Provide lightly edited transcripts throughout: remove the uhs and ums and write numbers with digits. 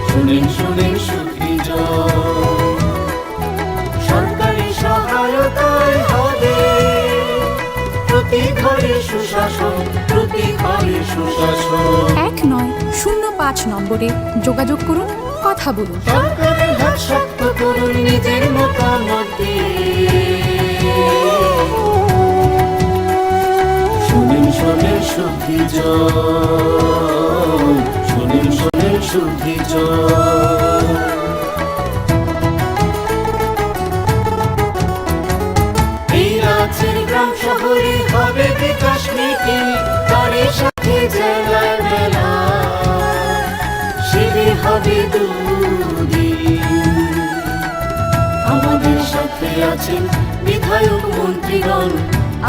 শুনেন শুনেন সুখীজন, সরকারি সহায়তায় হবে প্রতি ঘরে সুশাসন, প্রতি ঘরে সুশাসন। 1905 নম্বরে যোগাযোগ করুন, কথা বলুন। সরকারের হাত শক্ত করুন, নিজের মতামত দিয়ে। শুনেন শুনেন সুখীজন, শুনেন শুনেন সুখীজন। এই রাজ্যের গ্রাম শহরে হবে বিকাশ নীতি, তারই সাথে জেলায় মেলা শিবির হবে দুদিন। আমাদের সাথে আছেন বিধায়ক মন্ত্রীগণ,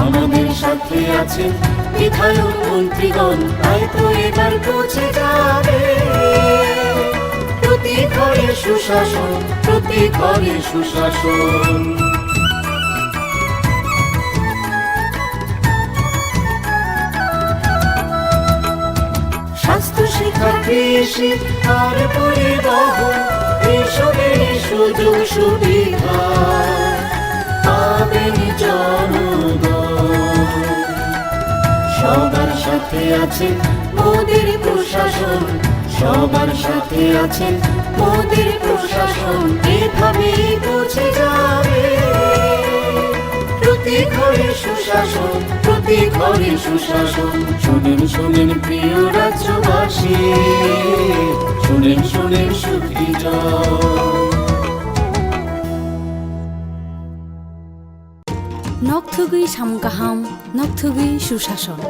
আমাদের সাথে আছেন বিধায়ক মন্ত্রীগণ, তাই তো এবার পৌঁছে যাবে প্রতি ঘরে সুশাসন, প্রতি ঘরে সুশাসন। স্বাস্থ্য শিক্ষা কৃষি আর পরিবহন, এসবের সুযোগ সুবিধা পাবেন জনগণ। সবার সাথে আছেন মোদের প্রশাসন, সবার সাথে আছেন মোদের প্রশাসন, এভাবেই পৌঁছে যাবে প্রতি ঘরে সুশাসন, প্রতি ঘরে সুশাসন। শুনেন শুনেন প্রিয় রাজ্যবাসী, শুনেন শুনেন সুখীজন। নকথুগুই সামগাহাম, নকথুগুই সুশাসন।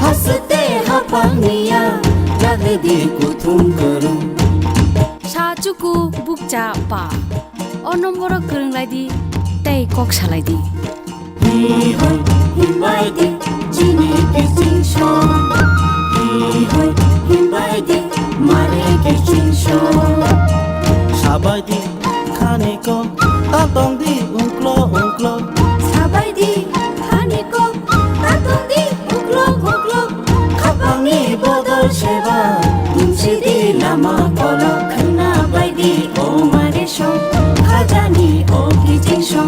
হাসতে হাপানিয়া রাগদি কুথুম করুম সাচুকু বুকচা পা অ নম্বর গরংলাইদি তাই কক সালাইদি হি হই হিমবাইদি চিনি কিচিংশো, হি হই হিমবাইদি মারে কিচিংশো। সাবাইদি খানিক তাতংদি উংক্লো উংক্লো, সাবাইদি খানিক তাতংদি উংক্লো উংক্লো। খাপাংনি বদল সেবা মুন্সিদি লামা কলক, খানা বাইদি ও মারে সং, খাজানি ও কিচিংশো।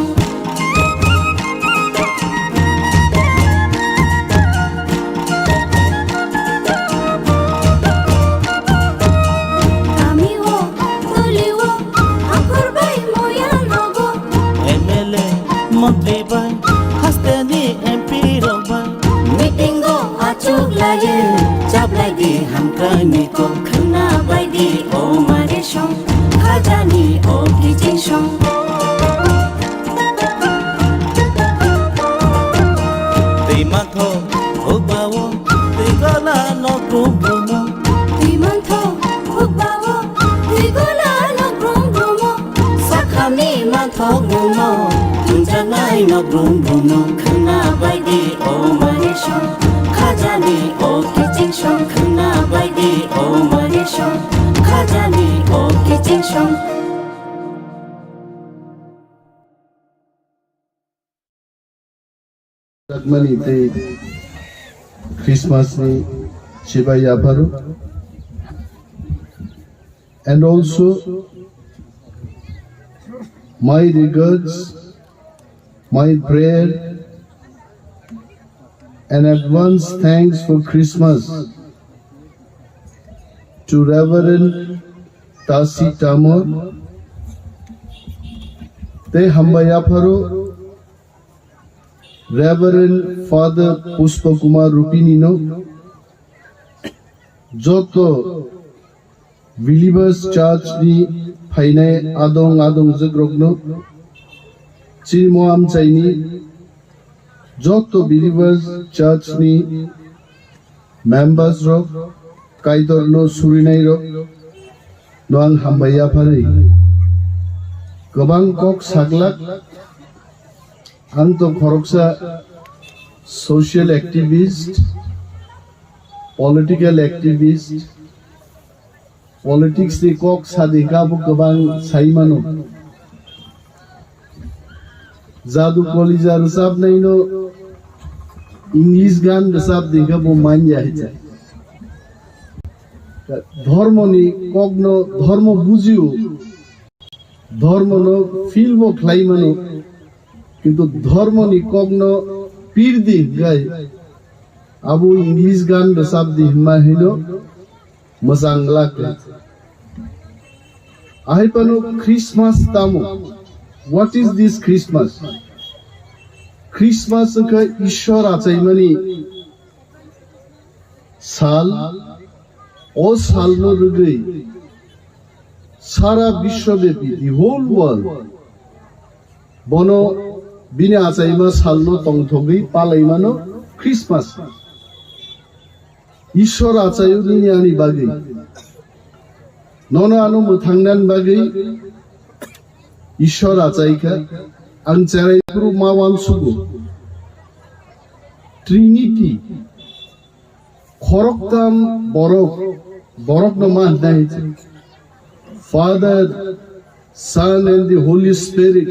মন্ত্রী বাই হাসতেনি এমপি রবাই, মিটিংগো আচুক লাগে চাবলাইদি হামক্রাইনি কো, খানা বাইদি ও মারে সং, খাজানি ও কিচিংশো। তুই মাথো হুকবাও তুই গলা নগ্রুম ব্রুম, তুই মাথো হুকবাও তুই গলা নগ্রুম ব্রুম। সাখামি মাথো গুম Mwthangjaknai নগ্রুম ব্রুম, খানা বাইদি ও মারে সং, খাজানি ও কিচিংশো। খানা বাইদি ও মারে song, খাজানি O কিচিংশো। Ragmani te Christmas ni Shivaya Bharu, and also my regards, my prayer and advance thanks for Christmas to Reverend Tasi Tamor te Hambaya Bharu, Reverend Father Pushpa Kumar Rupinino, Joto Believers Church ni Phainai adong Zagrogno, Chimo Amchaini, Joto Believers Church ni members rok Kaitorno surinai rok noang hambaya phari gobang kok saglak ang to khoroksa social activist, political activist, politics ni kok sadika bu gobang saimano jadu kolija resab naino English gan resab dikha bu manja hicha ধর্ম নি কগ্ন ধর্ম বুঝিও ধর্ম ন ফিলবো খ্লাইমানো কিন্তু ধর্ম নি কগ্ন পীর দি গাই আবু ইংলিশ গান রসাব দি হিমা হিলো মজাং লাগে আইপানো ক্রিসমাস তামো what is this Christmas Christmas কে ঈশ্বর আচাইমানি সাল ও সালনো রুগৈ সারা বিশ্বব্যাপী দি হোল ওয়ার্ল্ড বনো বিনে আচাইমা সালনো তংথগৈ পালাইমানো ক্রিসমাস ঈশ্বর আচাইও নিনি আনি বাগৈ ননো আনো মথাংনান বাগৈ ঈশ্বর আচাইকা আং চেরাইপুরু মাওয়ান সুগো Trinity খরকতাম Borok Borok no man nahi Father, Son and the Holy Spirit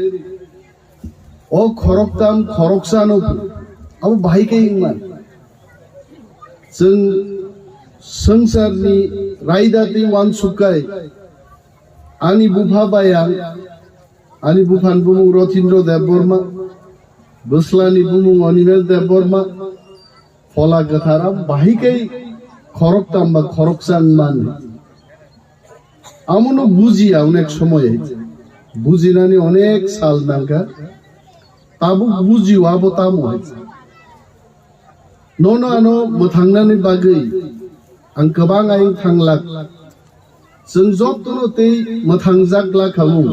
o khoroktam khoroksano abo bhai ke ingman sung sangsar ni raida ti wan sukai ani bupha bayang ani buphan bumung Rothindro Dev Burma Buslani bumung Animesh Dev Burma ফলা কথারা বাহিকেই খরকতাম বা খরকসান মান আমনো বুঝিয়া অনেক সময় বুঝি নানি অনেক সাল নাঙ্কা তাবু বুঝিও আবো তামো হয়েছে ননো আনো মথাংনানি বাগৈ আং गोबां আই थांलाक जों যতনতেই মথাংজাকলা খামু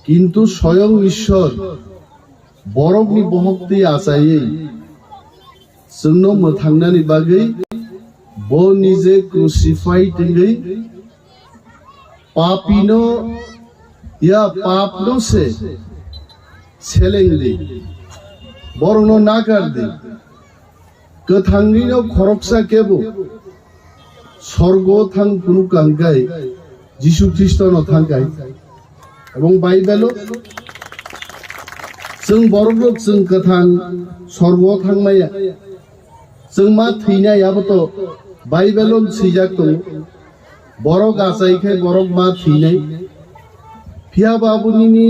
কিন্তু স্বয়ং ঈশ্বর বরগনি বহক্তি আচাইয়ে जोंनो मोथांनानि बागै बो निजे क्रुसिफाइड गई पापिनो या पापनो से सेलेंगदे बरनो नागारदे गोथांनिनो खरकसा केबो स्वर्ग थां कुनु कांगाय जिसु ख्रिस्टनो थांगाय এবং বাইবেলো जों बरगलोक जों गोथां स्वर्गआव थांनाया जों मा थैनायाबोथ' बाइबेलाव सिजाक दं बरक आचाइखाय बरक मा थैनाय फिया बाबुनि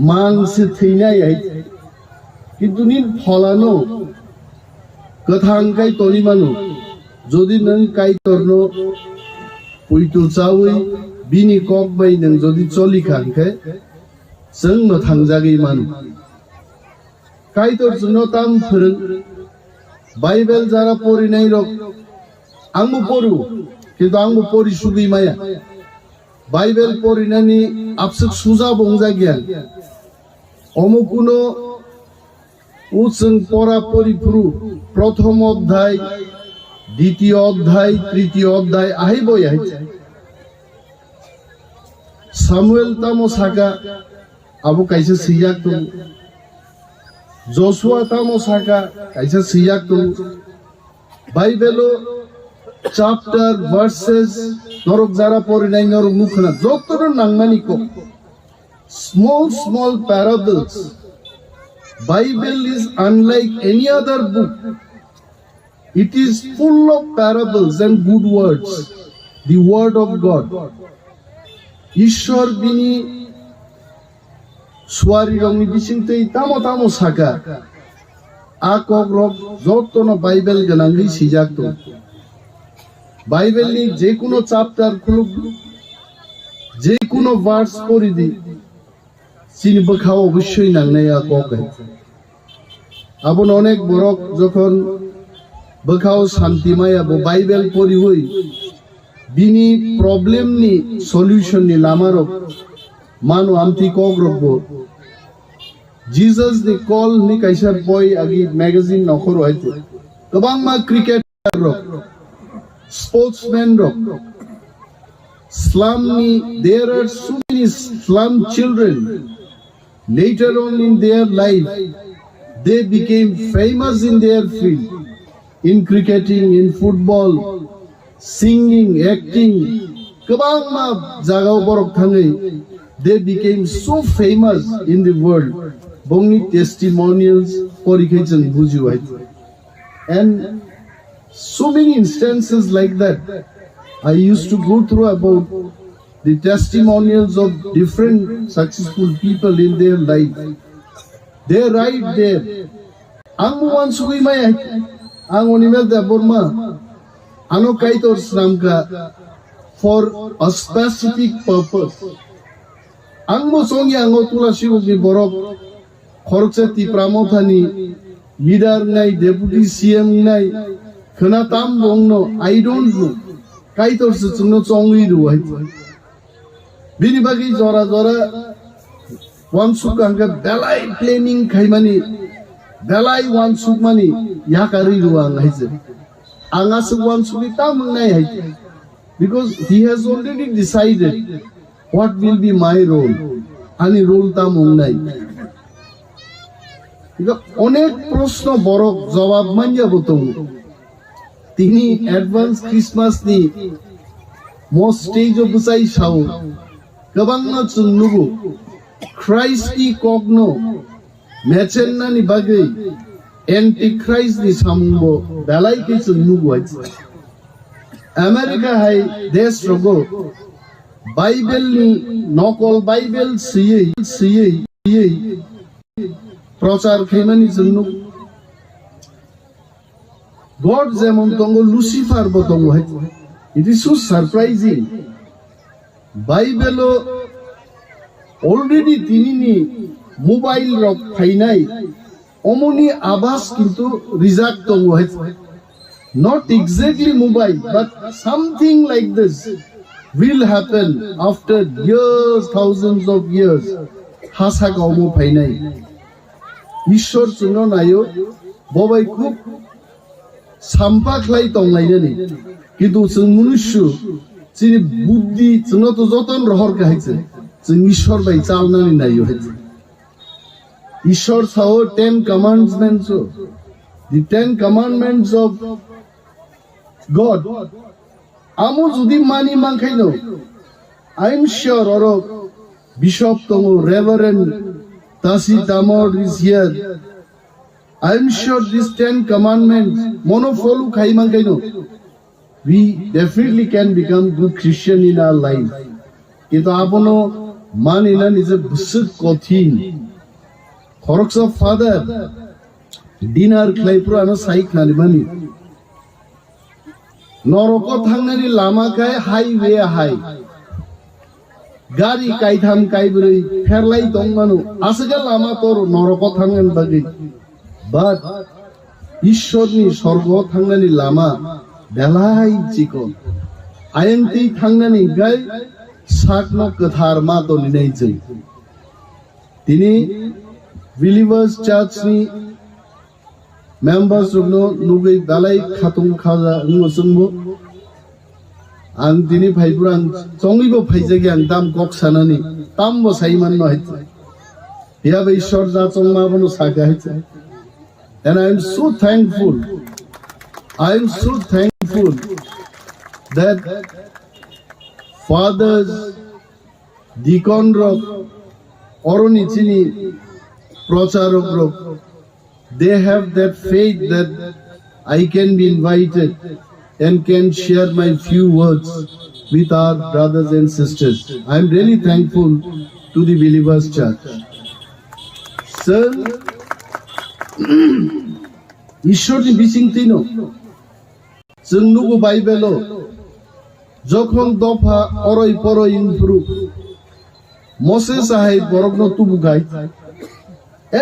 मानसि थैनाय किन्तु निन फलानो गोथांखाय तनिमानो যদি नों काइतरनो पुइतु चावै बिनि कक बाय नों যদি चलिखांखाय जों मोथांजागै मानो काइतरनो ताम फोरों बाइबेल जारा पढ़िनाय रक आंबो पढ़ु किन्तु आंबो पढ़ि सुगै माया बाइबेल पढ़िनायनि आपसुक सुजा बंजा गियान अमुकुनो उजों पढ़ा पढ़िफ्रु प्रथम अध्याय द्वितीय अध्याय तृतीय अध्याय आहाय बय सामुएल तामो साखा आबो काइसे सिजाक दं Joshua tamo saka kaisa siyak tu Bible chapter verses norok jara porinai norok mukhna jotoro nangmani ko small parables. Bible is unlike any other book. It is full of parables and good words, the word of God. Ishwar bini Suari rongni bisingtei tamo saka a kokrok jottono Bible ganangei sijak to Bible ni je kuno chapter khuluk je kuno verse pori di chini bokhao obosshoi nangnai a kokai abon onek borok jokhon bokhao shantimai abo Bible pori hoi bini problem ni solution ni lamarok manu amti kogrokbo Jesus the call ni kaisa boy agi magazine nokhor hoite गोबां मा cricketer रक sportsmen rok slum there are so many slum children later on in their life they became famous in their field in cricketing in football singing acting गोबां मा जागाव बरक थाङै they became so famous in the world bongni testimonials परिखै जों बुजिबाय and so many instances like that I used to go through about the testimonials of different successful people in their life. They right there. Ang one sugui mai ang onimel da Burma ano Kaitor Sramka for a specific purpose. Ang mo songi ang otula siu ni borok khorchati pramothani leader nai deputy CM nai Kenatam bongno, I don't know. Kaitor sechungno Tongui ruwai. Bini bagi zora one suk angka belai planning kaimani, belai one suk mani yakari ruang haise. Angas one suk itam nai haise. Because he has already decided what will be my role. Ani role tam nai. Onek proshno borok jawab manja botong. তিনি advance Christmas ni mo stage of busai shau kabang na chunnugo Christ ni kogno mechenna ni bagai anti Christ ni sambo dalai ke chunnugo America hai desh rogo Bible ni nokol Bible siye prochar khaimani chunnugo God zemon tongo Lucifer botongo hai. It is so surprising. Bible already tinini mobile rock phainai omoni abas kintu rizak tongo hai. Not exactly mobile but something like this will happen after years, thousands of years. Hasa kaumo phainai. Ishwar chuno nayo bobai khub sampak tonglai ni kintu जों मनुष्य जिनि बुद्धि जोंनो तो जतन रहर गाइছে जों ईश्वर bye चालनानै नायो ईश्वर Sao 10 commandments the 10 commandments of God आमो जुदि मानि मानखाइनो I am sure or Bishop tongo Reverend Tasi Tamor is here I am sure these 10 commandments monofolu khaimangaino we definitely can become good Christian in our life kintu apono manina nije busuk kothin khoroksa father dinner khlaipro ano saik nani bani noroko thangnani lama kai highway high gari kaitham kaibroi ferlai tongmanu asega lama tor noroko thangan bagi But Ishwarni Sorgo Thangani Lama Belai Chiko Ayenti Thangani Gai Sakno Kathar Mato Ninaichi Tini Believers Church ni members of no Nugai Belai Khatung Khaza Nusunbo and Tini Paipuran Tongibo Paisagi and Tam Kok Sanani Tambo Saiman Noit Here by Ishwar Zatsong Mavano Sakha And I am so thankful that fathers, deacon rock, oronichini, procharok rock, they have that faith that I can be invited and can share my few words with our brothers and sisters. I am really thankful to the Believers Church. Sir, ঈশ্বরনি বিচিংতিনো जों नुगो बाइबेलो जखन दफा अरय परय इनफ्रु Moses sahay borogno tubugai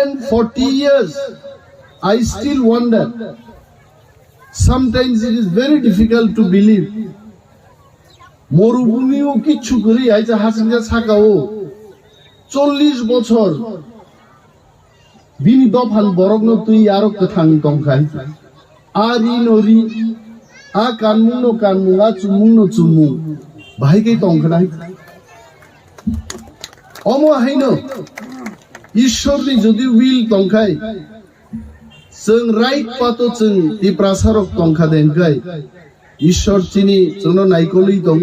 and 40 years I still wonder sometimes it is very difficult to believe মরুভূমিও কিচ্ছু করি আইছে হাসিনা ছাকাও 40 বছর বিনি দফান বরগ্ন তুই আরো কথাং তংখাই ari nori a kanmung no kanmung a chumung no chumung bahai ke tongkhnai omo haino ishor ni jodi will tongkhai जों right पातो जों दिप्रासारक तंखा देंखाय ईश्वर चिनि जोंनो नायकलि दङ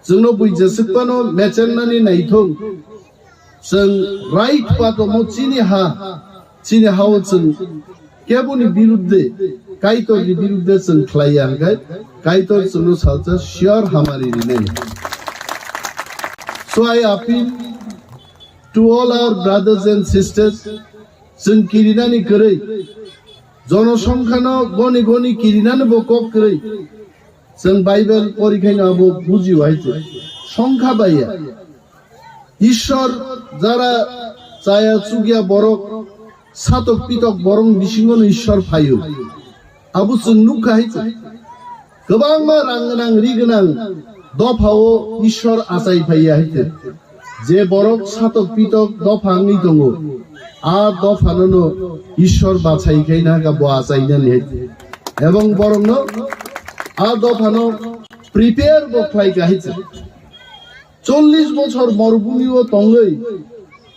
जोंनो बुइजेसपानो मेचेननानि नायथं जों राइट पातो मो चिनि हाव जों केबुनि बिरुद्धे काइतोरनि बिरुद्धे जों ख्लायांखाय काइतोर जोंनो सालजा शियर हामारि नै So I appeal to all our brothers and sisters जों किरिनानि करै जनसंख्यानो गनि गनि किरिनानि बकक करै जों बाइबल परिखायनो आबो बुझि हाइছে সংখ্যা বাইয়া ঈশ্বর যারা চায়া চুগিয়া বরক সাতক পিতক বরং বিসিঙ্গন ঈশ্বর ফায়ু আবু जों नुखा हाइছে गोबां मा रांगोनां रिगोनां दफाओ ঈশ্বর आसाय फायया हाइছে जे बरक सातक पितक दफांनि दङ आ दफानो ईश्वर बाछाइखायना गाबो आसायना नेहायते एवं बरंनो आ दफानो प्रिपेयर बख्लाइका हाइছে 40 বছর মরুভূমিও তঙ্গই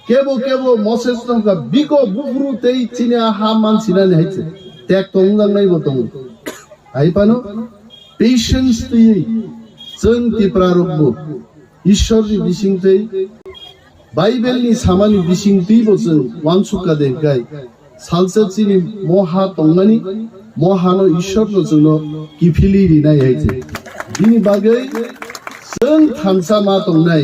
কেবো মসেস নকা বিকো বুবরুতেই চিনা হা মানছিনা নেহাইছে ত্যাগ তংজাংনাই বতং আইপানো পেশেন্স তি जों तिप्रारब्ब ईश्वरनि बिसिंथै बाइबेलनि सामानि बिसिंथैबो जों वानसुका देंखाय सालसेचिनि महा तंनानि महानो ईश्वरनो जोंनो किफिलि रिनाय हाइছে बिनि बागै जों थानसा मा तंनाय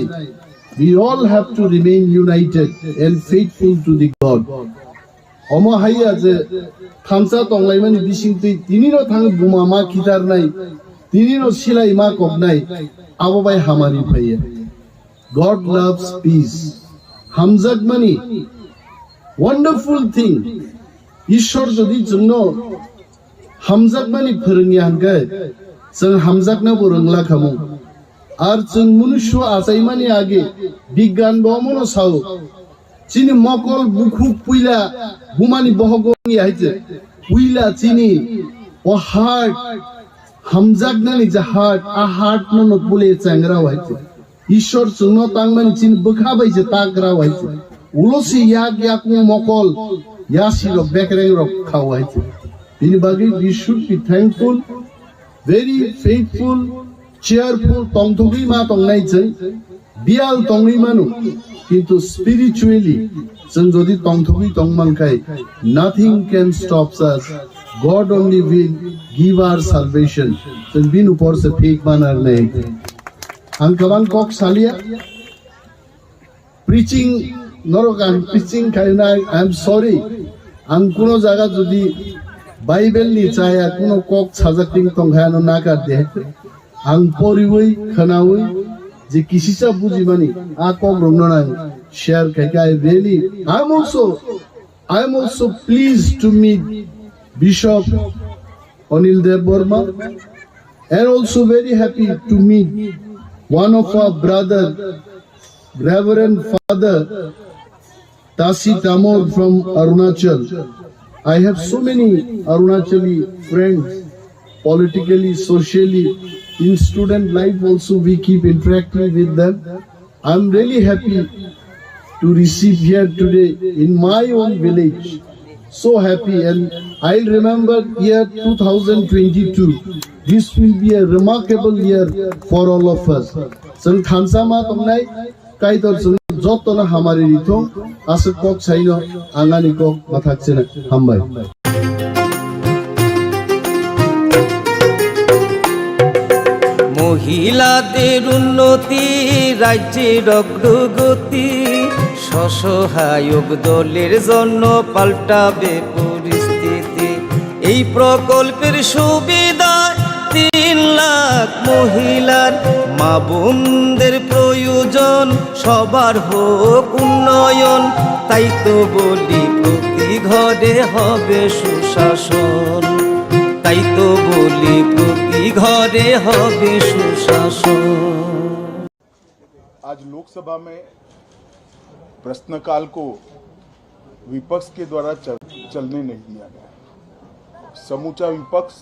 we all have to remain united and faithful to the God Amo हाइया जे थानसा तंलायमानि बिसिंथै तिनिनो थाङो बुमा मा खिथारनाय तिनिनो सिलाय मा कबनाय आबोबाय हामारि फायो God loves peace Hamjaknai wonderful thing ईश्वर जदि जोंनो हामजाकनानि फोरोंनि हांगाय जों हामजाकना बोरोंला खामु आर जों मनुष्य आजायमानि आगे बिगियान बमनो साव चिनि मकल बुखु पुइला बुमानि बहगनि हाइते पुइला चिनि ओ हार्ट हामजाकनानि जा हार्ट आ हार्ट नो पुले चांगरा हाइते ईश्वर जोंनो तांमानि चिन बोखाबायजे ताग्रा हाइते उलसि याक मकल यासिरो बेकरें रक खाव हाइते बिनि बागै we should be thankful very faithful cheerful tongthogui ma tongnai जों बियाल तंगै मानु किन्तु spiritually जों जदि तंथगै तंमानखाय nothing can stop us God only will give our salvation जों बिन ऊपर से फेक बानार नै आं गोबां कक सालिया preaching नरगान preaching खायना I am sorry आं कुनो जागा जदि बाइबेल नि चाया कुनो कक साजाकटिं तंखायानो नागार दे आं परिवै खोनावै जे किसिसा बुजिमानि आ कक रंनां share खायका I really I am also pleased to meet Bishop Anil Dev Burma and also very happy to meet one of our brother Reverend Father Tasi Tamor from Arunachal I have so many Arunachali friends politically socially in student life also we keep interacting with them I am really happy to receive here today in my own village so happy and I'll remember year 2022 this will be a remarkable year for all of us जों थानसा मा तंनाय काइतर जों जतना हामारि रिथो आसे कक cyano आंगानि कक माथाकसेना हामबाय মহিলাদের উন্নতি রাজ্যের অগ্রগতি স্বসহায়ক দলের জন্য পাল্টাবে পরিস্থিতি এই প্রকল্পের সুবিধা 3 লাখ মহিলার মা বোনদের প্রয়োজন সবার হোক উন্নয়ন তাই তো বলি প্রতি ঘরে হবে সুশাসন তাই তো বলি প্রতি ঘরে হবে সুশাসন आज लोकसभा में प्रश्नकाल को विपक्ष के द्वारा चलने नहीं दिया गया समूचा विपक्ष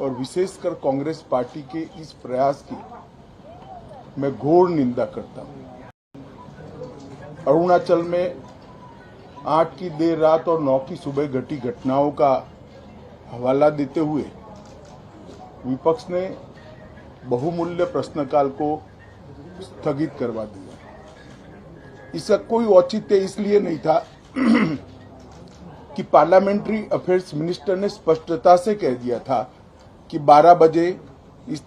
और विशेषकर कांग्रेस पार्टी के इस प्रयास की मैं घोर निंदा करता हूं। अरुणाचल में 8 की देर रात और 9 की सुबह घटी घटनाओं का हवाला देते हुए विपक्ष ने बहुमूल्य प्रश्नकाल को स्थगित करवा दिया। इसका कोई औचित्य इसलिए नहीं था कि पार्लियामेंट्री अफेयर्स मिनिस्टर ने स्पष्टता से कह दिया था कि 12 बजे इस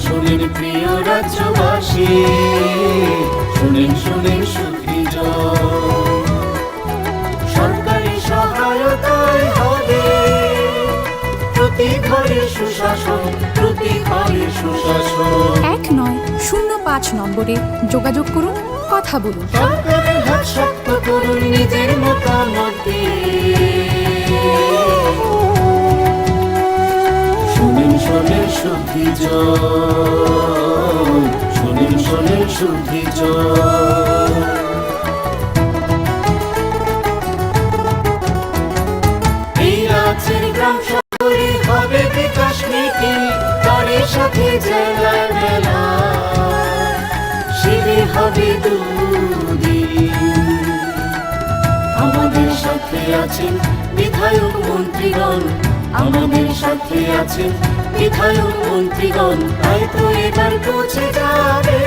শুনেন প্রিয় রাজ্যবাসী, শুনেন সুখীজন, সরকারি সহায়তায় হবে প্রতি ঘরে সুশাসন, প্রতি ঘরে সুশাসন। 1905 নম্বরে যোগাযোগ করুন, কথা বলুন। সরকারের হাত শক্ত করুন, নিজের মতামত দিয়ে। শোনেন সুখীজন, শোনেন সুখীজন। এই রাজ্যের গ্রাম শহরে হবে বিকাশ মিটিং, তারই সাথে জেলার মেলা, শিবির হবে দুদিন। আমাদের সাথে আছেন বিধায়ক মন্ত্রীগণ, আমাদের সাথে আছেন বিধায়ক মন্ত্রীগণ, তাই তো এবার পৌঁছে যাবে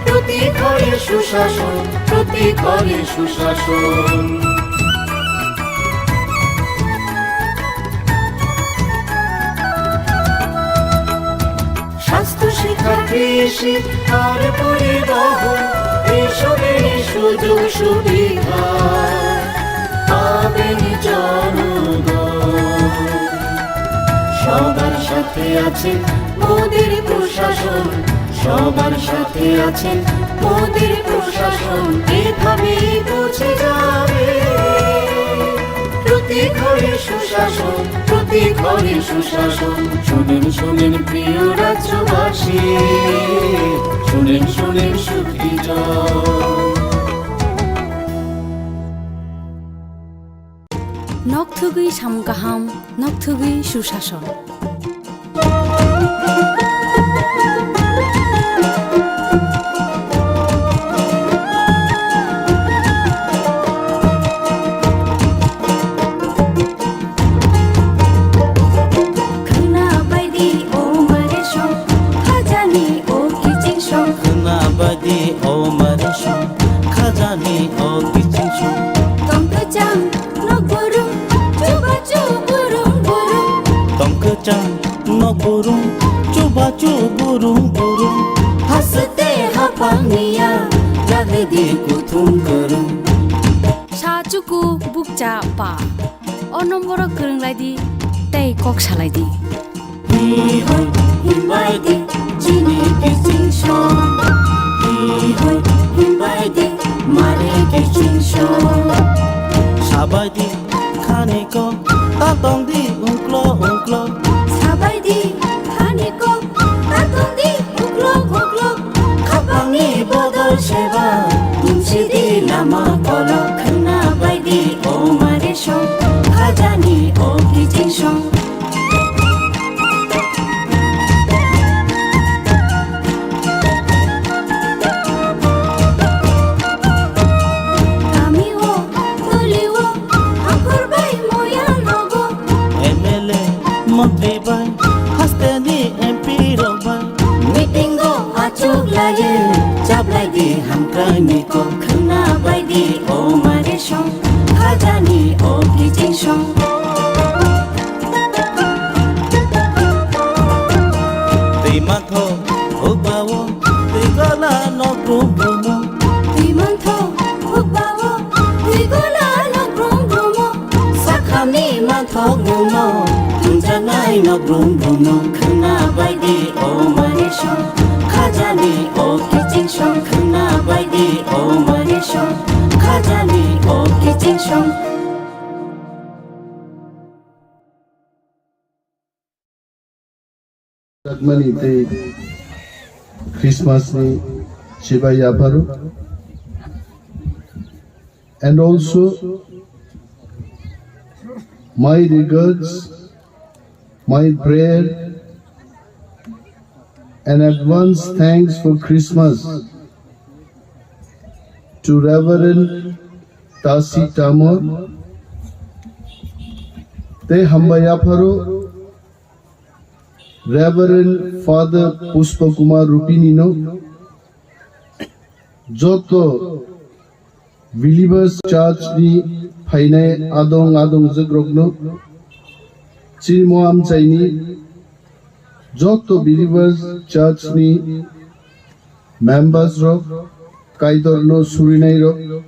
প্রতি ঘরে সুশাসন, প্রতি ঘরে সুশাসন। স্বাস্থ্য, শিক্ষা, কৃষি আর পরিবহন, এসবের সুযোগ সুবিধা পাবেন জনগণ। সবার সাথে আছেন মোদের প্রশাসন, সবার সাথে আছেন মোদের প্রশাসন, এভাবেই পৌঁছে যাবে প্রতি ঘরে সুশাসন, প্রতি ঘরে সুশাসন। শোনেন প্রিয় রাজ্যবাসী, শোনেন সুখীজন। নকথুগুই সামগাহাম, নকথুগুই সুশাসন। हंसते हापांगिया लगे दी कुथुम करूं। साचुकु बुकचा पा ओ नम्बर गोरोंलायदि तै कक सालायदि। हि होय हिमबायदि जिनि किसिंसं, हि होय हिमबायदि मारे किसिंसं। साबायदि खानेको तातंदि उंक्लो उंक्लो, साबायदि खानेको तातंदि उंक्लो उंक्लो। खापांनि बदल सेबा दुमसिदि लामा कलो, खोना बायदि ओ मारे सं, खाजानि ओ किजिंसं। मंत्री बाय हस्तेनि एमपी रबाय, मिटिंगो आचुक लागे जाब्लायदि हामक्रायनिको, खोना बायदि ओ मारे सं, खाजानि ओ किजिंसं। दैमाथो होबावो दैगला नग्रुम ब्रुमो, दैमाथो होबावो दैगला नग्रुम ब्रुमो। साखानि माथो गुमो Mwthangjaknai नग्रुम ब्रुमो, खोना बायदि ओ मारे सं, खाजानि ओ किजिंसं। खोना बायदि ओ मारे सं, खाजानि ओ किजिंसं। Mwthangjaknai te Christmas ni Shiba Yaparu, and also my regards, my prayer, and advance thanks for Christmas to Reverend Tasi Tamor, Te Hambayaparu, Reverend Father Puspa Kumar Rupinino, Joto Believers Church ni Phainai adong Zagrogno, Chirmoam Chaini, Joto Believers Church ni members rock, Kaitorno Surinai rock,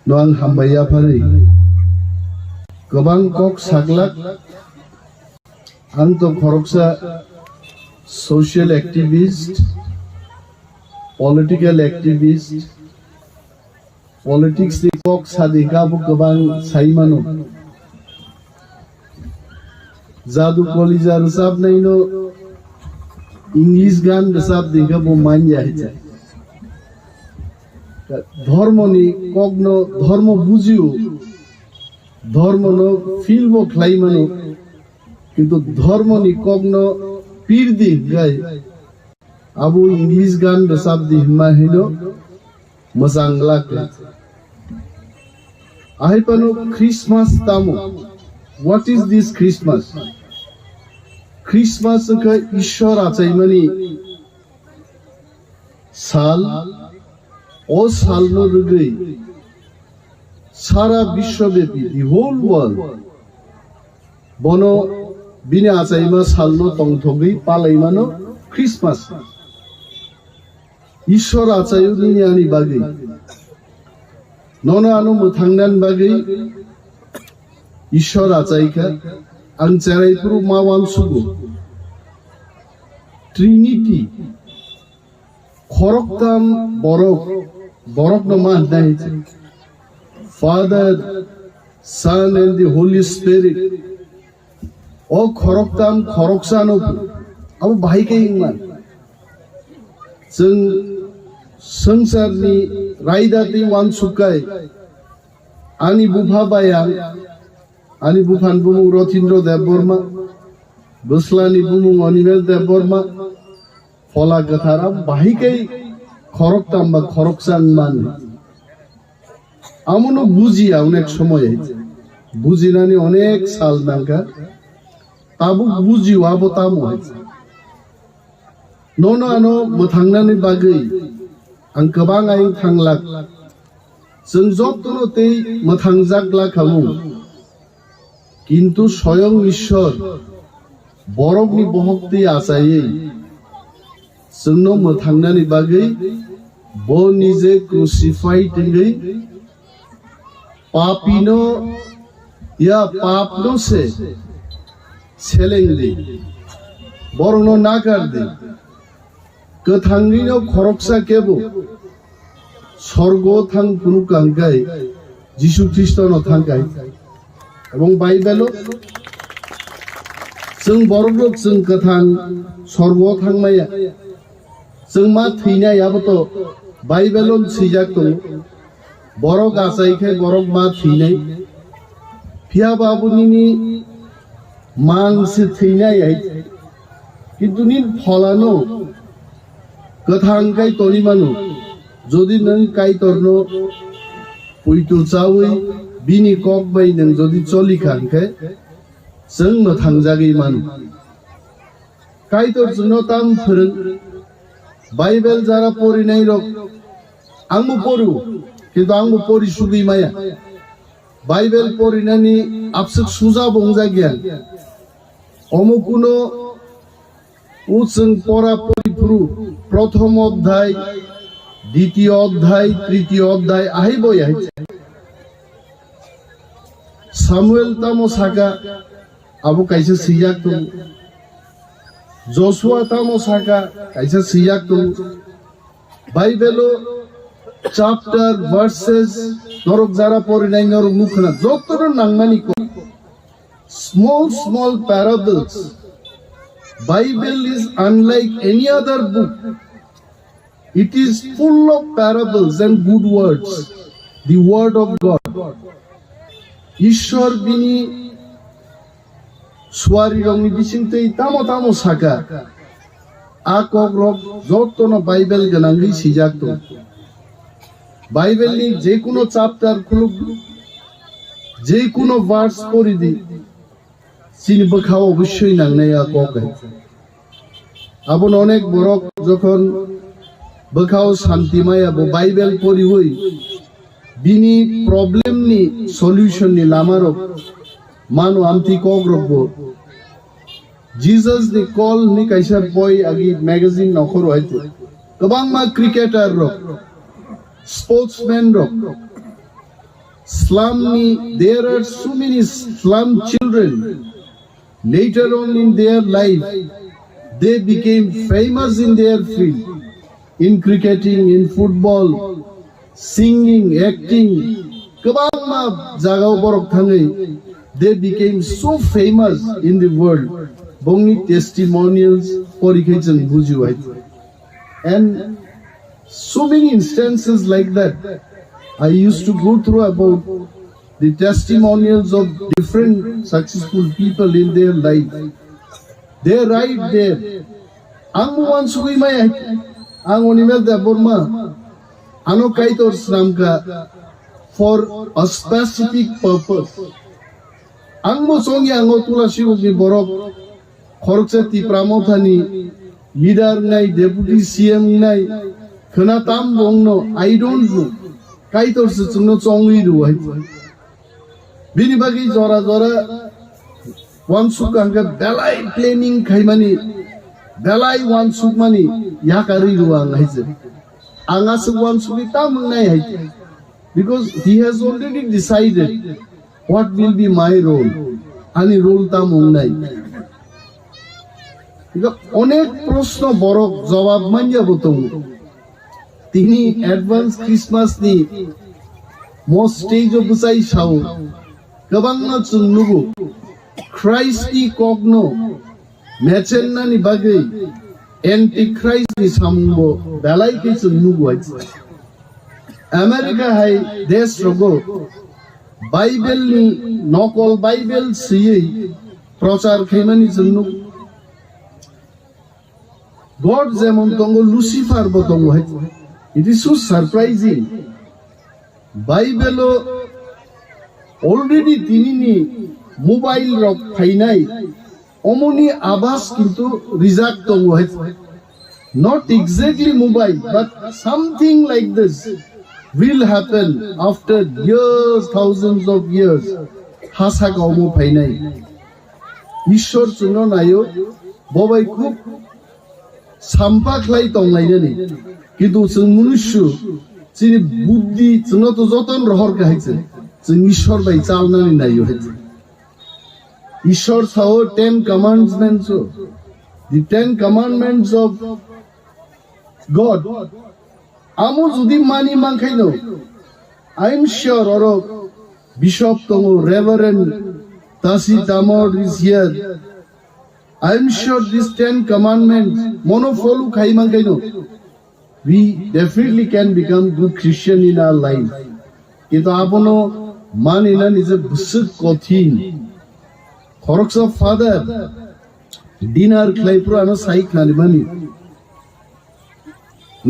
Noang Hambayapari, Gobang Kok Saglak, Anto Koroksa social activist, political activist, politics ni Kok Sadikabu Gobang Saimano, Zadu Kolija Rusab Naino, English Gan Rusab Dikabu Manja Hicha. Dharmoni Kogno Dharmo Bujiu, Dharmono Filmo Klaimano, কিন্তু ধর্ম নি কগ্ন পীর দি গাই আবু English গান রসাব দি হিমা হিলো মজাংলা কে আইপানো ক্রিসমাস তামো হোয়াট ইজ দিস ক্রিসমাস কে ঈশ্বর আচাইমানি সাল ও সাল নো রুগই সারা বিশ্বব্যাপী দি হোল ওয়ার্ল্ড বনো Bini achaima salno tongthogi palaimano Christmas. Ishwar achayu ni ani bagi. Nono anu muthangnan bagi. Ishwar achaika ang charaipuru mawan sugu. Trinity. Khoroktam borok no man nahi. Father, Son and the Holy Spirit. O khoroktam khoroksano abu bhai ke ingman sangsar ni raidati wan sukai ani bupha bayan ani buphan bumung Rothindro Deborma buslani bumung Animesh Deborma fola gathara bhai ke khoroktam ba khoroksan man amono bujiya onek shomoy hয়েছে bujinani onek sal nanga Tabu buji wabo tamu hয়েছে Nono ano Mwthangjaknai bagai ang kabang aing thanglak जों যতনো তেই Mwthangjaknai খামু কিন্তু স্বয়ং ঈশ্বর বরগনি বহকতি আচাই जोंनो Mwthangjaknai bagai bo nije crucified tingei papino ya papno se Selengdi, Borno Nagardi, Kathangino Koroksa Kebu, Sorgo Thang Punukangai, Jishu Christono Thangai, Among Bible, Sung Borok, Sung Kathang, Sorgo Thangmaya, Sung Mathina Yabato, Bible Sijakto, Borok Asaike, Borok Mathine, Pia Babunini. मांसे थैनाय किन्तु नि फलानो कथांकाय तरिमानो जदि नों काइतरनो पुइतु चावै बिनि ककबाय नों जदि चलिखांखे जों Mwthangjaknai मानो काइतर जोंनो ताम फोरों बाइबेल जारा परिनाय रक आंबो परू किन्तु आंबो परि सुगै माया बाइबेल परिनानि आपसक सुजा बंजा गियान অমুকুনো উচং পরা পরিপুরু প্রথম অধ্যায় দ্বিতীয় অধ্যায় তৃতীয় অধ্যায় আহিবই আহিছে সামুয়েল তামো সাকা আবু কাইসে সিয়াক তো জশুয়া তামো সাকা কাইসে সিয়াক তো বাইবেলো চ্যাপ্টার ভার্সেস নরক যারা পরিনাই নরক মুখনা যতটা নাংমানি small parables Bible is unlike any other book. It is full of parables and good words. The word of God. Ishwar bini swari rongi bisingtei tamo Sakha. A KOKBOROK jottono Bible ganangi sijakto. Bible ni jekuno chapter khuluk, jekuno verse pori di chini bakhao obosshoi nangnai a KOKBOROK. Abon onek borok jokhon bakhao shantimai abo Bible pori hoi bini problem ni solution ni lamarok manu amti KOKBOROK bo Jesus ni call ni kaisa boy agi magazine nokhor hoite kabang ma cricketer rok sportsmen rok slum ni there are so many slum children later on in their life they became famous in their field in cricketing, in football, singing, acting kabang ma jagao borok thangai they became so famous in the world bongi testimonials porikhaijang buju hai and so many instances like that I used to go through about the testimonials of different successful people in their life. They are right there. Ang wan sugui mai ang onimel da borma ano kaitor snamka for a specific purpose. Ang mo songi ang otula siu ni borok khorokchati pramothani leader nai deputy CEM nai khana tam bongno I don't know kaitor se chungno Tongui ru hai bini bagi jora one sukanga belai planning khaimani belai one sukmani yakari ruang haise anga su one suki tam nai hai because he has already decided what will be my role ani role tam nai অনেক প্রশ্ন বড় জবাব মাইয়া বতং তিনি advance Christmas নি most stage of বুসাই Sao গবাং না চুন্নুগু ক্রাইস্টি কগনো মেচেন্না নি বাগে এন্টি ক্রাইস্ট নি সামবো বেলাই কে চুন্নুগু আছে আমেরিকা হাই দেশ রগো বাইবেল নি নকল বাইবেল সিই প্রচার খাইমানি চুন্নুগু God zemon tongo Lucifer botongo hai. It is so surprising. Bible already tinini mobile rok phainai omoni abas kintu reject tongo hai. Not exactly mobile but something like this will happen after years, thousands of years. Hasa kaumo phainai. Ishwar chuno nayo bobai khub সাম্পাখলাই তংলাইনানি কিন্তু जों मनुष्य যিনি বুদ্ধি जोंनो तो जतन रहर गाहायছে जों ईश्वर बाय चालनानै नायो हेते ईश्वर Sao 10 commandments the 10 commandments of God আমো যদি মানি মানখাইনো I am sure or bishop tongo reverend Tasi Tamor is here I am sure these 10 commandments monofolu khaimangaino we definitely can become good Christian in our life kintu apono manina nije busuk kothin khoroksa father dinner khlaipro ano saik nani mani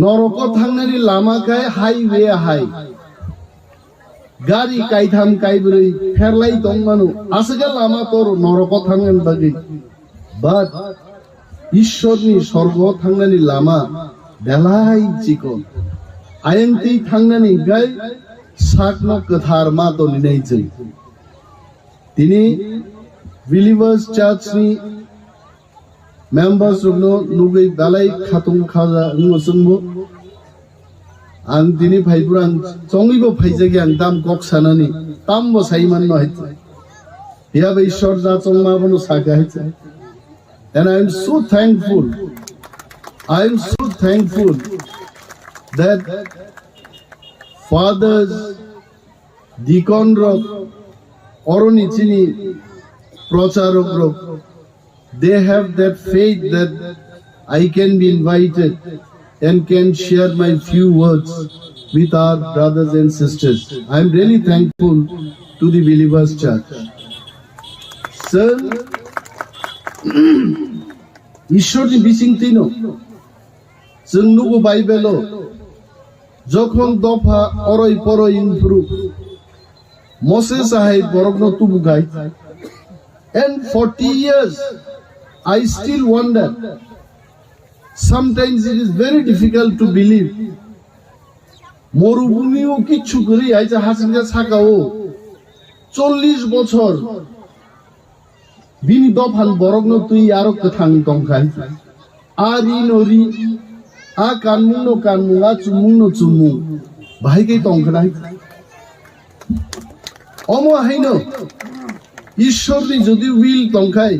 noroko thangnani lama kai highway high gari kaitham kaibroi ferlai tongmanu asaga lama tor noroko thangan bagi But Ishwarni sorgo thangnani lama belai chikon ayangti thangnani gai sakno kathar ma to ninai chai tini believers church ni members no nugai belai khatung khaja ngosungbo ang tini phaibrang chongibo phaijagi ang dam kok sanani tambo saiman no hai ya ba Ishwar ja chongma bono Sakha hai And I am so thankful that fathers, deacon rok, oroni chini, procharok rok, they have that faith that I can be invited and can share my few words with our brothers and sisters. I am really thankful to the Believers Church. Sir, ঈশ্বরনি বিচিংতিনো जों नुगु बाइबेलो जखन दफा अरय परय इनफ्रु Moses ahai borogno tubugai, and 40 years I still wonder. Sometimes it is very difficult to believe. মরুভূমিও কিচ্ছু করি আইছে হাসিনা সাকাও 40 বছর বিনি দফাল বরগ্ন তুই আরো কথাং তংখাই আরি নরি আ কানমুনো কানমুঙা চুমুনো চুমু ভাইকে তংখাই অম হাইনো ঈশ্বরনি যদি উইল তংখাই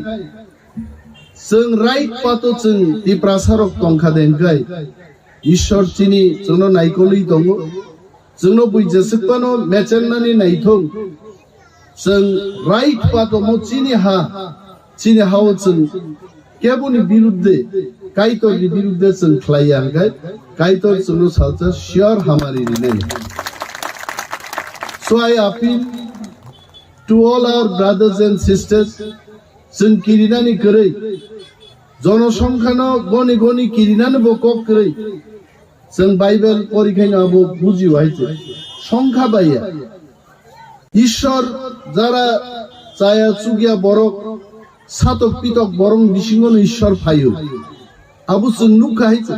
जों राइट पातो जों दिप्रासारक तंखा देंखाय ঈশ্বর চিনি जोंनो नायकलि दङ जोंनो बुइजेसेबानो मेचेननानि नायथं जों राइट पातो मो चिनि हाव जों केबुनि बिरुद्धे काइतरनि बिरुद्धे जों ख्लायांखाय काइतर जोंनो सालचा शियर हामारिनि नै So I appeal to all our brothers and sisters जों किरिनानि करै जनसंख्यानो गनि गनि किरिनानि बकक करै जों बाइबेल परीक्षानो आबो बुझि हाइছে সংখ্যা বাইয়া ঈশ্বর যারা চায়া চুগিয়া বরক সাতক পিতক বরং বিসিঙ্গন ঈশ্বর ফায়ু আবু जों नुखा हाइছে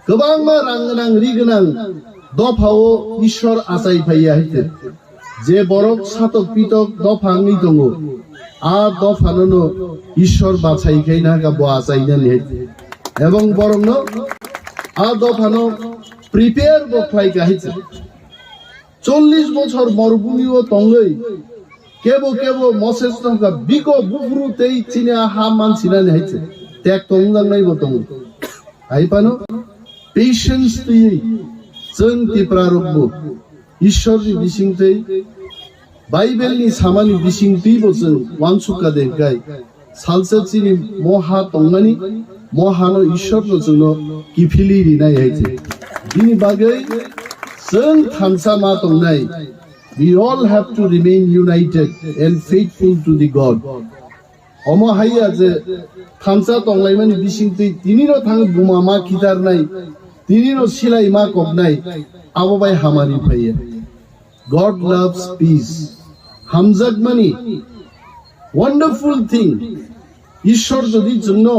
गोबां मा रांगोनां रिगोनां दफाओ ঈশ্বর आसाय फाया हाइছে যে বরক সাতক পিতক দফাङै दङ আর দফানো ঈশ্বর বাছাইখাই না গাবো আসাইনা নিহাইছে এবং বরং আ দফানো প্রিপেয়ার বকলাই গাইছে 40 বছর মরুভূমিও তঙ্গই কেবো কেবো মসেস নকা বিকো বুফরুতেই চিনা হা মানছিনা নিহাইছে ত্যাগ তংজাংনাই বতং আইপানো পেশেন্স তুই जों तिप्रारब्ब ঈশ্বরनि बिसिंतै बाइबेलनि सामानि बिसिंतैबो जों वानसुका देंखाय सालसेचिनि महा तंनानि महानो ঈশ্বरनो जोंनो किफिलिरि नाय हाइছে बिनि बागै जों थानसा मा तंनाय we all have to remain united and faithful to the God अमा हाइया जे थानसा तंलायमानि बिसिंतै दिनिनो थाङ बुमा मा खिदारनाय दिनिनो सिलाय मा कबनाय आबोबाय हामानि फैया God loves peace Hamjaknai wonderful thing ঈশ্বর যদি जोंनो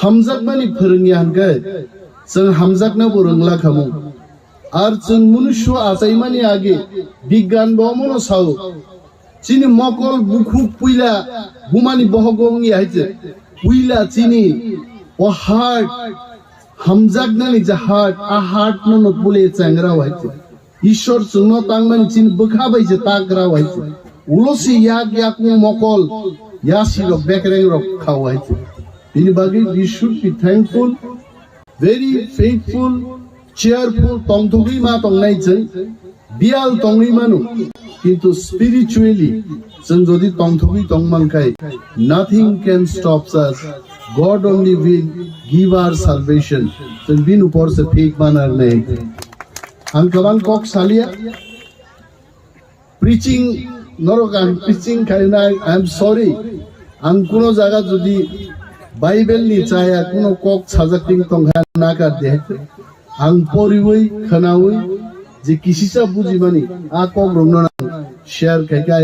Hamjaknai फोरोंनि हानगाय जों Hamjakna बोरोंला खामु आर जों मनुष्य आजायमानि आगे बिज्ञान बमनो साव चिनि मकल बुखु पुइला बुमानि बहगंनि हाइছে पुइला चिनि ओ हार्ट Hamjaknai जे हार्ट आ हार्ट ननो पुले चांगरा हाइছে ঈশ্বর जोंनो तांगमानि चिन बखाबायजे ताग्रा हाइছে उलसि याक याक मकल यासिरो बेकरेंग खाव हाइছে बिनि बागै we should be thankful very faithful cheerful तंथगै मा तंनाय जों बियाल तंगै मानु किन्तु spiritually जों जदि तंथगै तंमानखाय nothing can stop us God only will give our salvation जों बिन ऊपर से फेक मानार नहीं आं गोबां कक सालिया preaching नरकान preaching खायना I am sorry आं कुनो जागा जदि बाइबेलनि चाया कुनो कक साजाक्तिं तंखा नागार दे आं परिवै खोनावै जे किसिसा बुजिमानि आ कक रंनो share खायका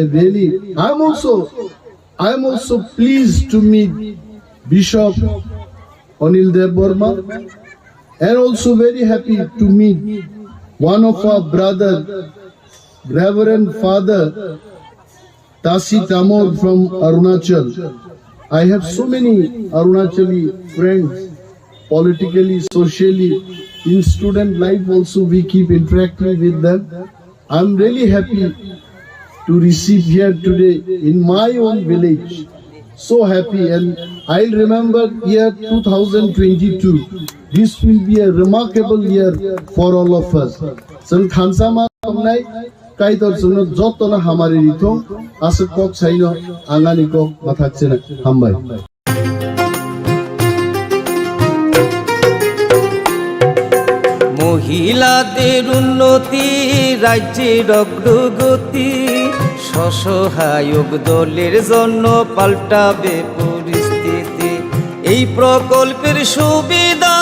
I am also pleased to meet Bishop Anil Dev Burma and also very happy to meet one of our brother Reverend Father Tasi Tamor from Arunachal. I have so many Arunachali friends politically, socially, in student life also we keep interacting with them. I'm really happy to receive here today in my own village. So happy and I'll remember year 2022. This will be a remarkable year for all of us. जों थानसा मा तंनाय Kaitor Suno Jotona Hamari Rito, as a cock saino, Anganiko, Mwthangjaknai, Hambai. মহিলাদের উন্নতি রাজ্যের অগ্রগতি স্বসহায়ক দলের জন্য পাল্টাবে পরিস্থিতি এই প্রকল্পের সুবিধা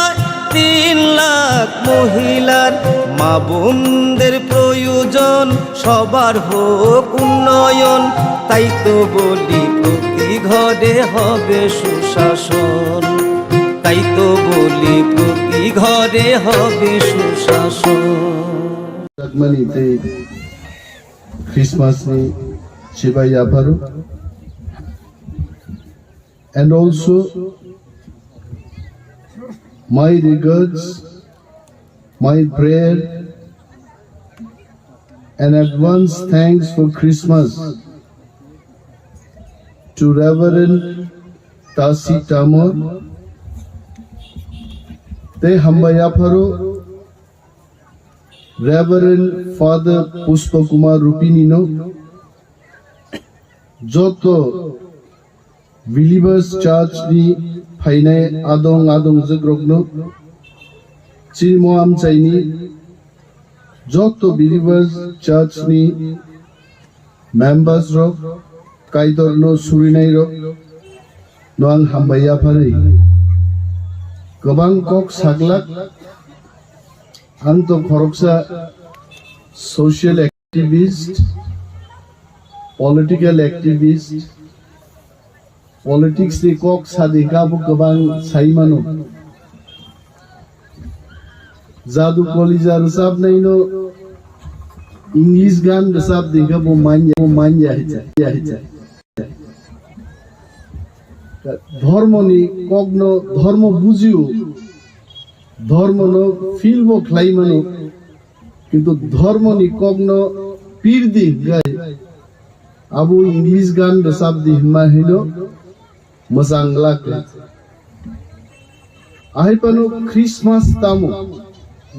3 লাখ মহিলার মা বোনদের প্রয়োজন সবার হোক উন্নয়ন তাই তো বলি প্রতি ঘরে হবে সুশাসন তাই তো বলি প্রতি ঘরে হবে সুশাসন Sagmanite Christmas ni Shiva Yaparu and also my regards, my prayer and advance thanks for Christmas to Reverend Tasi Tamor Te Hambaya Pharu Reverend Father Pushpa Kumar Rupinino Joto Believers Church ni Phainai Adong Zagrogno Chilmo Amchaini Joto Believers Church ni Members Rok Kaitorno Surinai Rok Noang Hambaya Phari Gobang Kok Saglak Anto Khoroksa social activist, political activist, politics ni kok sadika bu gobang saimano. Jadu Kolija resab naino English gan resab deka bu manya hicha. Dharma ni kogno dharma bujiu. ধর্ম no film ক্লাইমানো কিন্তু ধর্ম নি কগ্ন পীর দি গায় আবু English গান রসাব দি হিমা হিলো মজাংলাক আইপানো ক্রিসমাস তামো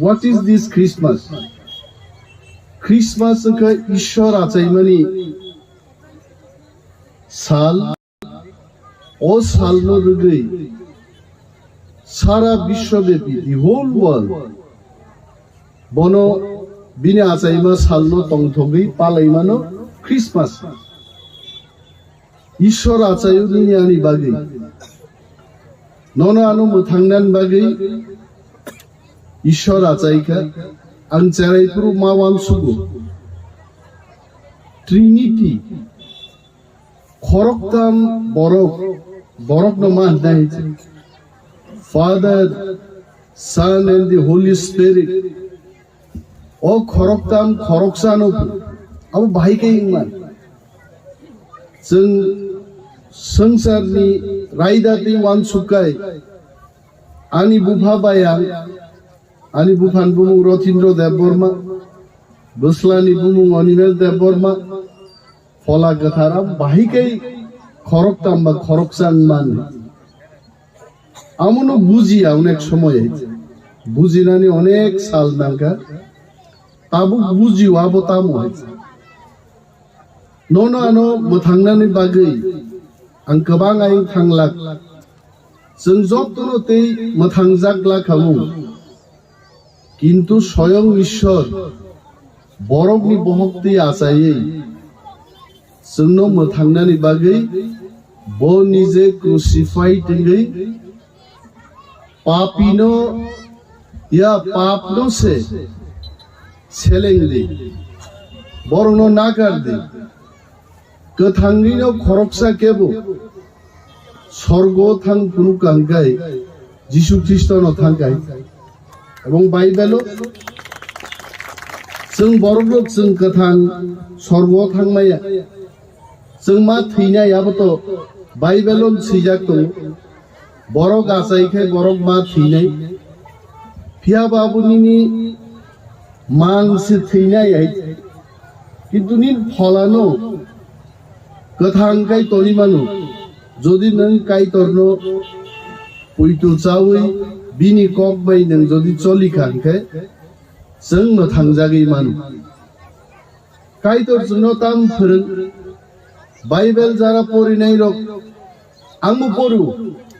what is this Christmas Christmas কা ঈশ্বর আচাইমানি সাল ও সাল নো রগই সারা বিশ্বব্যাপী দি হোল ওয়ার্ল্ড বনো বিনে আচাইমা সালনো তংথগই পালাইমানো ক্রিসমাস ঈশ্বর আচাইও নিনি আনি বাগৈ ননো আনো মথাংনান বাগৈ ঈশ্বর আচাইকা আং চারাইপুরু মাওয়ান সুগু ট্রিনিটি খরকতাম বরক ন মান নাইছে Father, Son and the Holy Spirit. O Khoroktam Khoroksano. Abu Bahike Ingman. Sangsarni Raidati Wan Sukai. Ani Bupha Bayang. Ani Buphan Bumung Rotindro Deborma. Buslani Bumung Animesh Deborma. Fola Gathara Bahike Khoroktam ba Khoroksan Man. আমনো বুঝিয়া অনেক সময় বুঝিনানি অনেক সাল নাঙ্কা তাবু বুঝিও আবো তামো হয়েছে ননো আনো মথাংনানি বাগৈ আং गोबां আইন थांलाक जों যতনতে মথাংজাকলা খামু কিন্তু স্বয়ং ঈশ্বর বরকনি বহক্তি আচাयै जोंनो মথাংনানি বাগৈ বো নিজে ক্রুসিফাইড হই पापिनो या पापनो से सेलेंगली बरनो नागार दे कथांगिनो खरकसा केबो स्वर्ग थां कुनु कांगाय जिसु ख्रिस्टनो थांगाय এবং বাইবেলো जों बरगलोक जों कथां स्वर्ग थांमाया जों मा थैनायाबोतो বাইবেलन सिजाक दं Borok asaike borok ma thinai Pia babunini man se thinai ai kintu nin pholano kathangkai torimano jodi nang kaitorno puitu chawi bini kokbai nang jodi choli khankai जों Mwthangjaknai manu Kaitorno tam phurung Bible jara pori nai rok angmu poru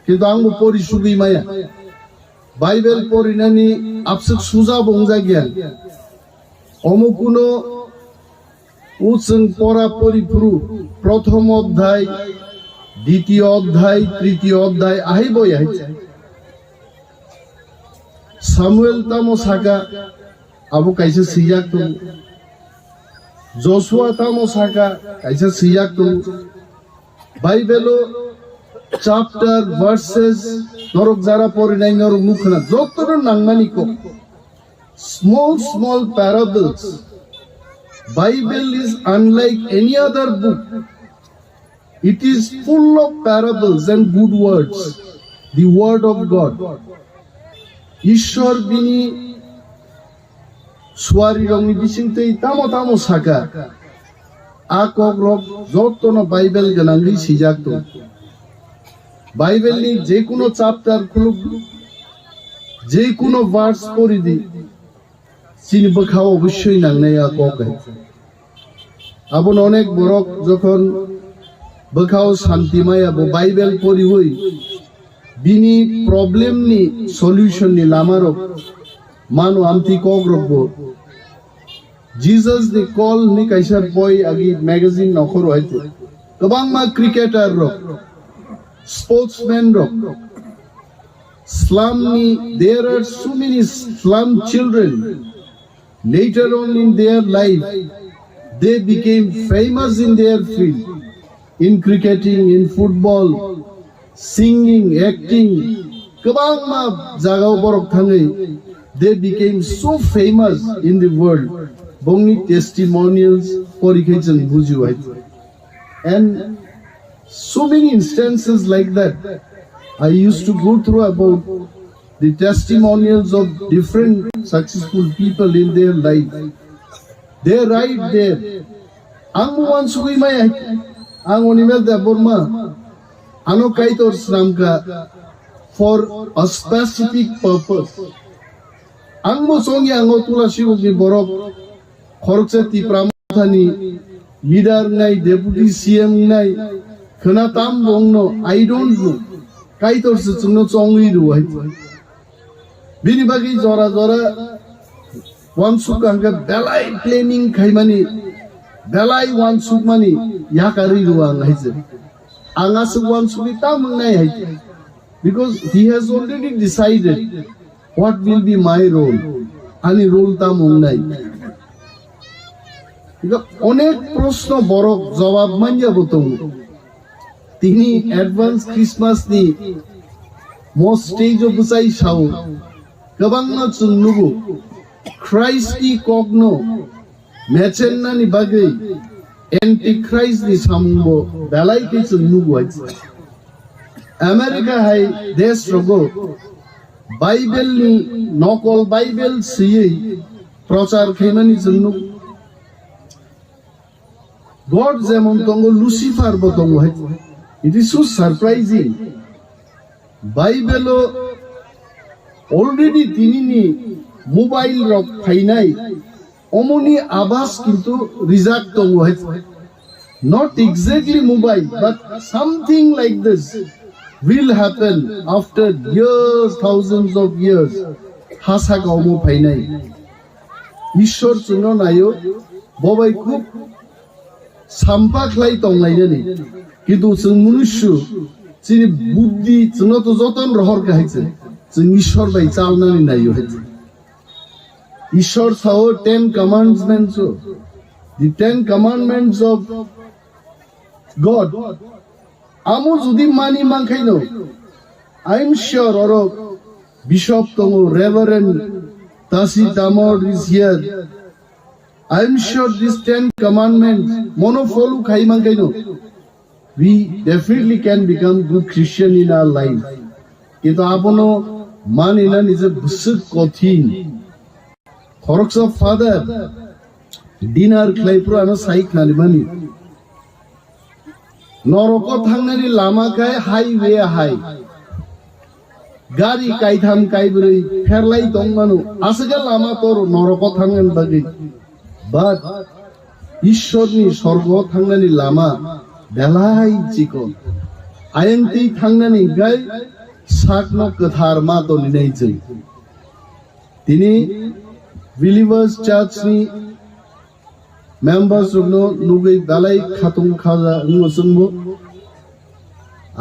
kintu angmu pori sugi maya Bible pori nani apsuk suja bongja gyan omukuno উচং পড়া পরিপুরু প্রথম অধ্যায় দ্বিতীয় অধ্যায় তৃতীয় অধ্যায় আহিবই আহিছে সামুয়েল তামো সাকা আবু কাইছে সিয়াক তো জোশুয়া তামো সাকা কাইছে সিয়াক তো বাইবেলো চ্যাপ্টার ভার্সেস নরক যারা পড়ি নাই নরক মুখনা যতর নাংমানি কো small parables Bible is unlike any other book. It is full of parables and good words. The word of God. Ishwar bini swari rongi bisingtei tamo saka. KOKBOROK jottono Bible ganangi sijakto. Bible ni je kuno chapter khuluk je kuno verse pori di চিনি বখাও অবশ্যই নাংনাই cock আবন অনেক বরক যখন বখাও শান্তিমাই আবো Bible পড়ি হই বিনি problem নি solution নি লামারক মানো আমতি KOKBOROK জিসাস দি কল নি কাইসা বই আগি ম্যাগাজিন নখর হইতে গোবাং মা cricketer rock sportsman rock slum ni there are so many slum children. Later on in their life, they became famous in their field, in cricketing, in football, singing, acting. Kabang ma jagao borok thangai, they became so famous in the world. Bongi testimonials porikaichen buju hai. And so many instances like that. I used to go through about the testimonials of different successful people in their life. They're right there. Ang wan sugui may ang onimel da Burma ano kaitor snamka for a specific purpose. Ang mo songi ango tula shiwog ni borok khorokse pramuthani leader nai deputy CEM nai khana tam bongno I don't know. Kaitor se chungno Tongui ruai. Bini bagi jora one suk angka belai planning khaimani belai one suk mani yakari ruang haise. Anga suk one suk tam nai haise. Because he has already decided what will be my role. Ani role tam nai. Onek proshno borok jawab manja botong. তিনি advance Christmas নি most stage of বুসাই সাউ গবাংনা চুন্নুগু Christ কি কগনো মেচেন্না নি বাগে এন্টি ক্রাইস্ট নি সামুঙ্গো বেলাই কি চুন্নুগু আছে আমেরিকা হাই দেশ রগো বাইবেল নি নকল বাইবেল সিয়ে প্রচার খেমানি চুন্নুগু গড যেমন তঙ্গ লুসিফার বতঙ্গ হয় It is so surprising. Bible already tinini mobile rock phainai omoni abas kintu reject tongo hai. Not exactly mobile, but something like this will happen after years, thousands of years. Hasa kaumo phainai. Ishwar chuno nayo bobai khub sampak lai tonglai ni. কিন্তু जों मनुष्य যিনি বুদ্ধি जोंनो तो जतन रहर गाहायছে जों ईश्वर बाय चालनानै नायो हायছে ईश्वर Sao 10 commandments the 10 commandments of God আমো যদি মানি মানখাইনো I am sure or bishop tongo reverend Tasi Tamor is here I am sure these 10 commandments mono follow khai mankaino we definitely can become good Christian in our life. Kito apono manina nije busuk kothin. Khoroksa father dinner klaipro ano saik nani mani. Noroko thangnani lama kai highway high. Gari kaitham kaibroi ferlai tongmanu asaga lama tor noroko thangan bagi. But ईश्वरनि स्वर्ग थांनायनि लामा बेलाय Chico आयंति थांनायनि गाय साकनो कथार मा दनिनै जों दिनै बिलिभार्स चर्चनि members रनो नुगै बेलाय खाथुं खाजा नुसुंबो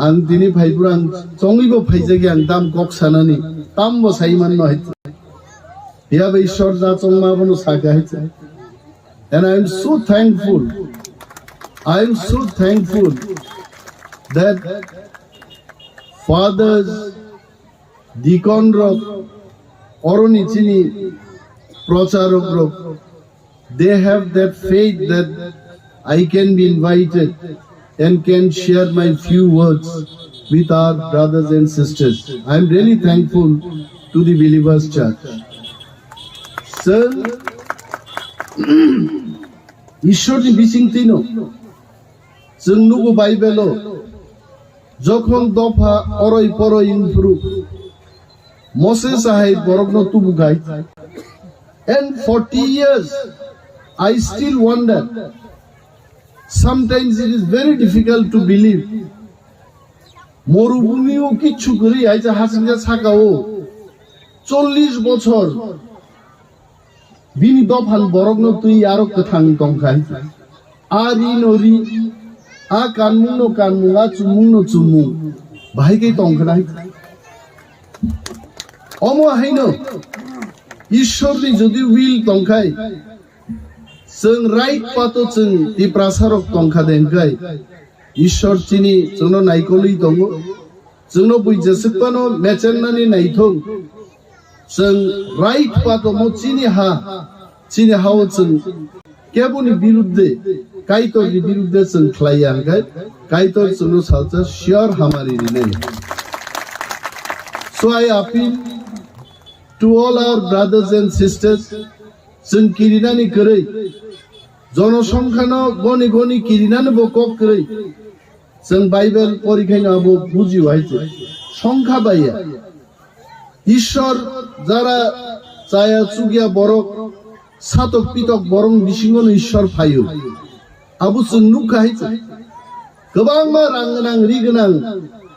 आं दिनै फाइब्र आं चंगैबो फाइजागे आं दाम गक सानानि तामबो साइमान न हाय बेयाबो ईश्वर जा चंमाबनो सागा हाय and I am so thankful that fathers deacon rok oroni chini procharok rok they have that faith that I can be invited and can share my few words with our brothers and sisters. I am really thankful to the Believers Church. Sir, ঈশ্বরনি বিচিংতিনো जों नुगो बाइबेलो जखन दफा अरय परय इनफ्रु Moses साहाय बरगनो तुबुगाय and 40 years I still wonder. Sometimes it is very difficult to believe. মরুভূমিও কিচ্ছু করি আইজা হাসিনা সাকাও 40 বছর बिनि दफान बरगनो तुई आरो कथां तंखाय आरि नरि आ कानमुनो कानमुआ चुमुनो चुमु बाहायगै तंखनाय अमो हायनो ईश्वरनि जदि विल तंखाय जों राइट पातो जों ति प्रासारक तंखा देंखाय ईश्वर चिनि जोंनो नायकलि दङ जोंनो बुइजेसपानो मेचेननानि नायथौ जों राइट पातो मो चिनि हाव जों केबुनि बिरुद्धे काइतरनि बिरुद्धे जों ख्लायांगाय काइतर जोंनो सालचा शियर हमारी रिनै So I appeal to all our brothers and sisters जों किरिनानि करै जनसंख्यानो गनि गनि किरिनानि बकक करै जों बाइबेल परीक्षानि आबो बुजिवायছে সংখ্যা বাইয়া ঈশ্বর যারা চায়া চুগিয়া বরক সাতক পিতক বরং বিসিঙ্গন ঈশ্বর ফায়ু আবু সুন্নুকা হাইছে गोबां मा रांगोनां रिगोनां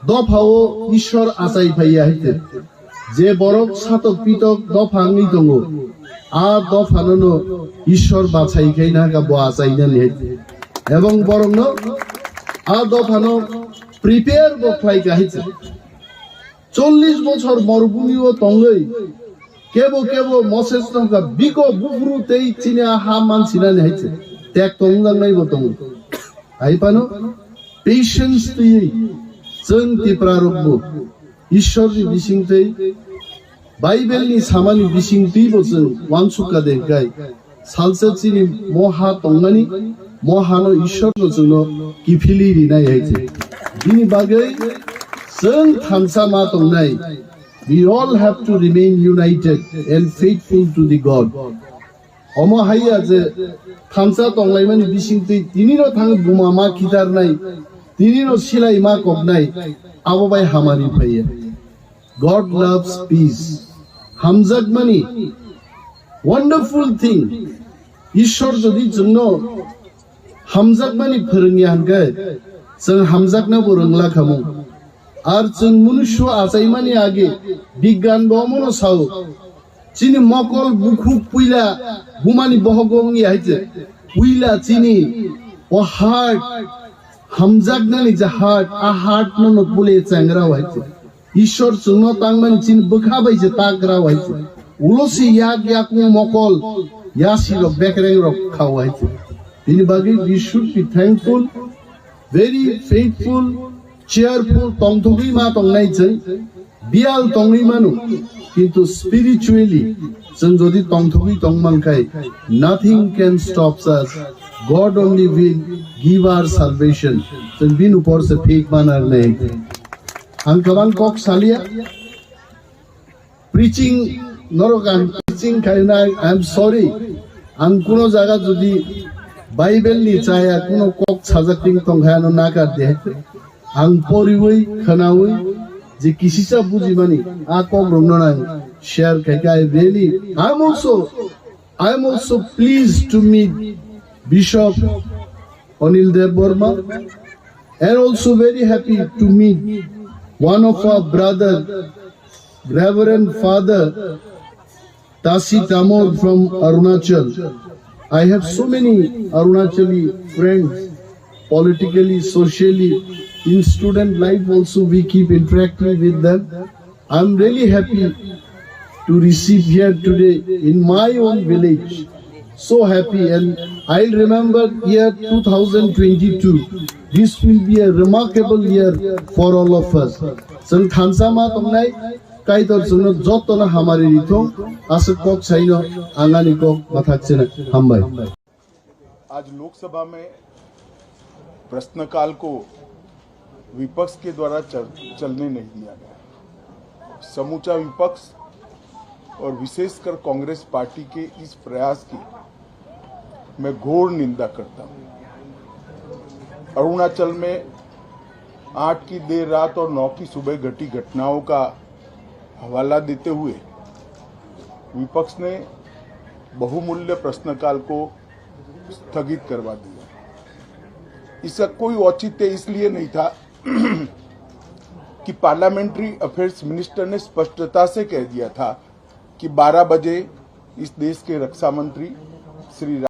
दफाओ ঈশ্বর आसाय फाया हाइते जे बरक सातक पितक दफांनि दङ आ दफाननो ঈশ্বর बाछायखायना गाबो आसायनानि हाइते এবং बरंनो आ दफानो प्रिपेयार बख्लायगा हाइते 40 বছর মরুভূমিও তঙ্গই কেবো কেবো মসেস নকা বিকো বুফরুতেই চিনা হা মানছিনানি হাইছে ত্যাগ তংজাংনাই বতং আইপানো পেশেন্স তুই जों तिप्रारबो ईश्वरनि बिसिंथै बाइबेलनि सामानि बिसिंथैबो जों वानसुका देखाय सालसे चिनि महा तंगानि महानो ईश्वरनो जोंनो किफिलि रिनाय हाइছে बिनि बागै जों थानसा मा तंनाय we all have to remain united and faithful to the God Amo हाइया जे थानसा तंलायमानि बिसिंथै तिनिनो थाङो बुमा मा खिदारनाय तिनिनो सिलाय मा कबनाय आबोबाय हामानि फायो God loves peace हामजागमानि wonderful thing ईश्वर जदि जोंनो हामजागमानि फोरोंनि हानगाय जों हामजागना बोरोंला खामु आर जों मनुष्य आजायमानि आगे बिज्ञान बमनो साव चिनि मकल बुखु पुइला बुमानि बहगंनि हाइजे पुइला चिनि ओ हार्ट हामजागनानि जा हार्ट आ हार्ट नो पुले चांगरा हाइजे ईश्वर जोंनो तांमानि चिनि बखाबायजे तागरा हाइजे उलसि याक याक मकल यासिरो बेकरें रक खाव हाइजे बिनि बागै we should be thankful very faithful cheerful tongthogui ma tongnai जों बियाल तंगै मानु किन्तु spiritually जों जदि तंथगै तंमानखाय nothing can stop us God only will give our salvation जों बिन ऊपर से फेक मानार नै आं गोबां कक सालिया preaching नरगान preaching खायना I am sorry आं कुनो जागा जदि बाइबेल नि चाया कुनो कक साजाकटिं तंखायानो नागार दे आं परिवै खोनावै जे किसिसा बुजिमानि आ कक रंना share खायका I am also pleased to meet Bishop Anil Dev Burma, and also very happy to meet one of our brother, Reverend Father Tasi Tamor from Arunachal. I have so many Arunachali friends, politically, socially, in student life also we keep interacting with them. I'm really happy to receive here today in my own village. So happy, and I'll remember year 2022. This will be a remarkable year for all of us. Sang Thansa ma Tongui Kaitorno jotona hamari rithong asa kok chaino angani kok Mwthangjaknai hambai. आज लोकसभा में प्रश्नकाल को विपक्ष के द्वारा चलने नहीं दिया गया। समूचा विपक्ष और विशेषकर कांग्रेस पार्टी के इस प्रयास की मैं घोर निंदा करता हूं। अरुणाचल में 8 की देर रात और 9 की सुबह घटी घटनाओं का हवाला देते हुए विपक्ष ने बहुमूल्य प्रश्नकाल को स्थगित करवा दिया। इसका कोई औचित्य इसलिए नहीं था कि पार्लियामेंट्री अफेयर्स मिनिस्टर ने स्पष्टता से कह दिया था कि 12 बजे इस देश के रक्षा मंत्री श्री